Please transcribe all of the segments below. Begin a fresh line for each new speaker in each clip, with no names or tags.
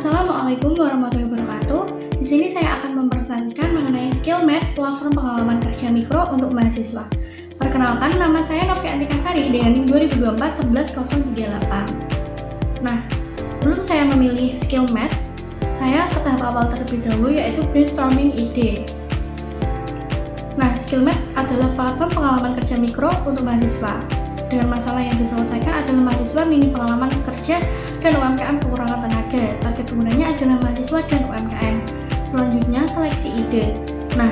Assalamualaikum warahmatullahi wabarakatuh. Di sini saya akan mempresentasikan mengenai Skillmat, platform pengalaman kerja mikro untuk mahasiswa. Perkenalkan, nama saya Novi Antikasari dengan NIM 2024 11038. Nah, sebelum saya memilih Skillmat, saya ke tahap awal terlebih dahulu, yaitu brainstorming ide. Nah, Skillmat adalah platform pengalaman kerja mikro untuk mahasiswa. Dengan masalah yang diselesaikan adalah mahasiswa minim pengalaman kerja dan UMKM kekurangan tenaga. Target penggunanya adalah mahasiswa dan UMKM. Selanjutnya, seleksi ide. Nah,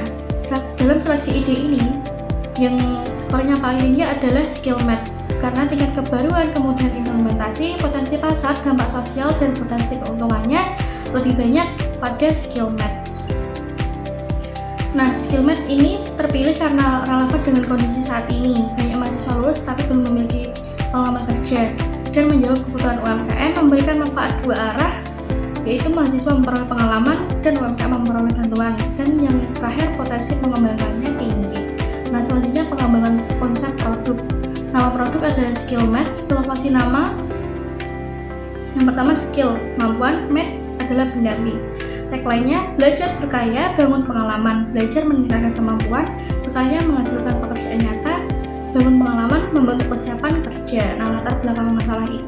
dalam seleksi ide ini, yang skornya paling tinggi adalah Skillmat, karena tingkat kebaruan, kemudian implementasi, potensi pasar, dampak sosial, dan potensi keuntungannya lebih banyak pada Skillmat. Nah, Skillmat ini terpilih karena relevan dengan kondisi saat ini. Banyak mahasiswa lulus tapi belum memiliki pengalaman kerja dan menjawab kebutuhan UMKM, memberikan manfaat dua arah, yaitu mahasiswa memperoleh pengalaman dan UMKM memperoleh bantuan. Dan yang terakhir, potensi pengembangannya tinggi. Nah, selanjutnya pengembangan konsep produk. Nama produk adalah Skillmat. Filosofi nama yang pertama skill, kemampuan, mat adalah pendamping. Tagline-nya, belajar berkarya, bangun pengalaman, belajar meningkatkan kemampuan, berkarya menghasilkan pekerjaan nyata, bangun pengalaman, membentuk persiapan kerja. Nah, latar belakang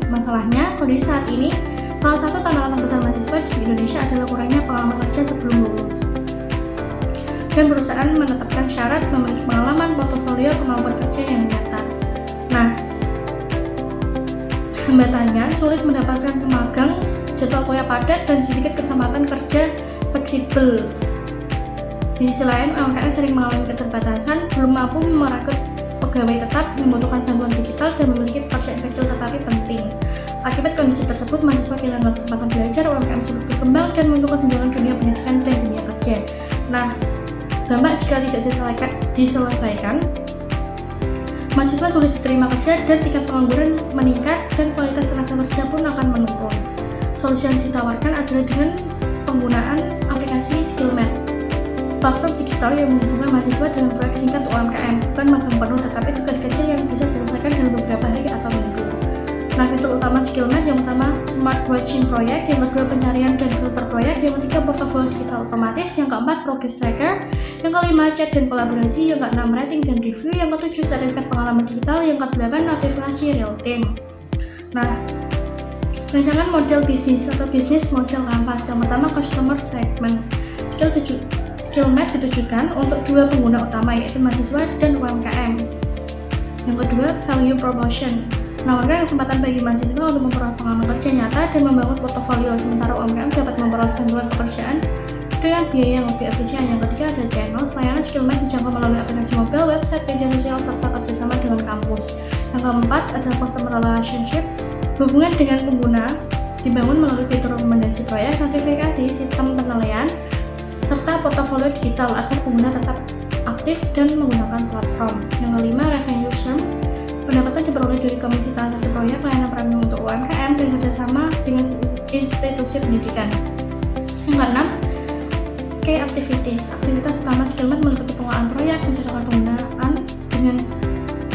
masalahnya, kondisi saat ini, salah satu tantangan terbesar mahasiswa di Indonesia adalah kurangnya pengalaman kerja sebelum lulus. Dan perusahaan menetapkan syarat memiliki pengalaman, portofolio, kemampuan kerja yang nyata. Nah, hambatannya, sulit mendapatkan magang, jadwal kuliah padat, dan sedikit kesempatan kerja fleksibel. Di sisi lain, UMKM sering mengalami keterbatasan, belum mampu merekrut pegawai tetap, membutuhkan bantuan digital, dan memiliki pekerjaan kecil tetapi penting. Akibat kondisi tersebut, mahasiswa kehilangan kesempatan belajar, UMKM sulit berkembang, dan untuk kesenjangan dunia pendidikan dan dunia kerja. Nah, dampak jika tidak diselesaikan, mahasiswa sulit diterima kerja dan tingkat pengangguran meningkat, dan kualitas tenaga kerja pun akan menurun. Solusi yang ditawarkan adalah dengan penggunaan aplikasi Skillmat, platform digital yang menghubungkan mahasiswa dengan proyek singkat UMKM, bukan magang penuh, tetapi tugas kecil yang bisa diselesaikan dalam beberapa hari atau minggu. Nah, fitur utama Skillmat yang pertama Smart Matching Project, yang kedua pencarian dan filter proyek, yang ketiga portofolio digital otomatis, yang keempat progress tracker, yang kelima chat dan kolaborasi, yang keenam rating dan review, yang ketujuh sertifikat pengalaman digital, yang kedelapan notifikasi real time. Nah, rancangan model bisnis atau bisnis model kanvas. Yang pertama customer segment. Skillmat ditujukan untuk dua pengguna utama, yaitu mahasiswa dan UMKM. Yang kedua, value promotion, menawarkan kesempatan bagi mahasiswa untuk memperoleh pengalaman kerja nyata dan membangun portofolio, sementara UMKM dapat memperoleh bantuan pekerjaan dengan biaya yang lebih efisien. Yang ketiga ada channel. Layanan Skillmat dijangkau melalui aplikasi mobile, website, media sosial, serta kerjasama dengan kampus. Yang keempat ada customer relationship. Hubungan dengan pengguna dibangun melalui fitur rekomendasi proyek, notifikasi, sistem penilaian, serta portofolio digital agar pengguna tetap aktif dan menggunakan platform. Yang kelima, revenue stream. Pendapatan diperoleh dari komisi transaksi proyek, layanan premium untuk UMKM, dan kerjasama dengan institusi pendidikan. Yang keenam, key activities. Aktivitas utama Skillmat meliputi pengelolaan proyek, mencocokkan penggunaan dengan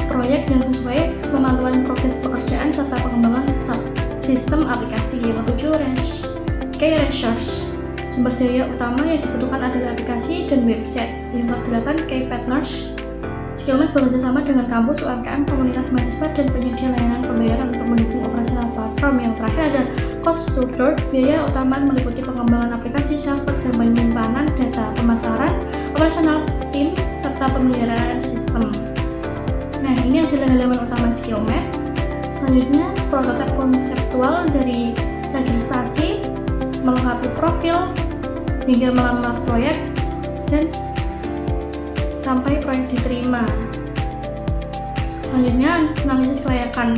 proyek yang sesuai, pemantauan progres pekerjaan, serta pengembangan sistem aplikasi. Yang ketujuh, key resource. Sumber daya utama yang dibutuhkan adalah aplikasi dan website. Yang kedelapan, key partners. Skillmat bekerjasama dengan kampus, UMKM, komunitas mahasiswa, dan penyedia layanan pembayaran untuk mendukung operasional platform. Yang terakhir ada cost structure. Biaya utama meliputi pengembangan aplikasi, server, dan penyimpanan data, pemasaran, operasional tim, serta pemeliharaan sistem. Nah, ini adalah halaman utama Skillmat. Selanjutnya, prototipe konseptual dari registrasi, melengkapi profil, hingga melamar proyek, dan sampai proyek diterima. Selanjutnya, analisis kelayakan.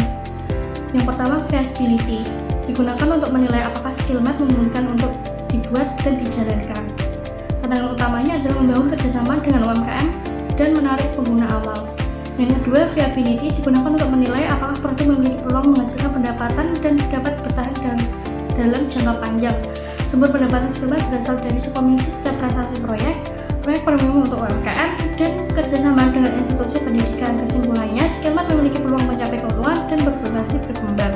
Yang pertama, feasibility. Digunakan untuk menilai apakah Skillmat memungkinkan untuk dibuat dan dijalankan. Tantangan utamanya adalah membangun kerjasama dengan UMKM dan menarik pengguna awal. Yang kedua, viability, digunakan untuk menilai apakah produk memiliki peluang menghasilkan pendapatan dan dapat bertahan dalam jangka panjang. Sumber pendapatan Skillmat berasal dari komisi setiap prestasi proyek premium untuk UMKM, dan kerjasama dengan institusi pendidikan. Kesimpulannya, Skillmat memiliki peluang mencapai keuntungan dan berpotensi berkembang.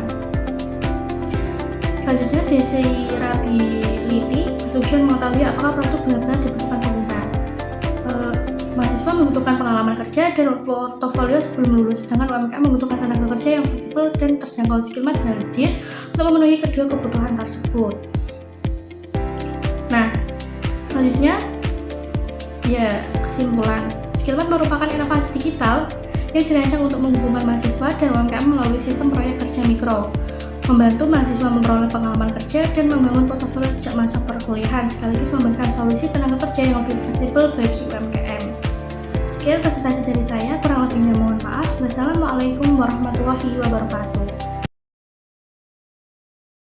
Selanjutnya, desirability. dan mengetahui apakah produk benar-benar dibutuhkan pengguna. Mahasiswa membutuhkan pengalaman kerja dan portofolio sebelum lulus, sedangkan UMKM membutuhkan tenaga kerja yang fleksibel dan terjangkau. Skillmat hadir untuk memenuhi kedua kebutuhan tersebut. Nah, selanjutnya, ya kesimpulan. Skillmat merupakan inovasi digital yang dirancang untuk menghubungkan mahasiswa dan UMKM melalui sistem proyek kerja mikro, membantu mahasiswa memperoleh pengalaman kerja dan membangun portofolio sejak masa perkuliahan, sekaligus memberikan solusi tenaga kerja yang lebih fleksibel bagi UMKM. Sekian presentasi dari saya, kurang lebihnya mohon maaf. Wassalamualaikum warahmatullahi wabarakatuh.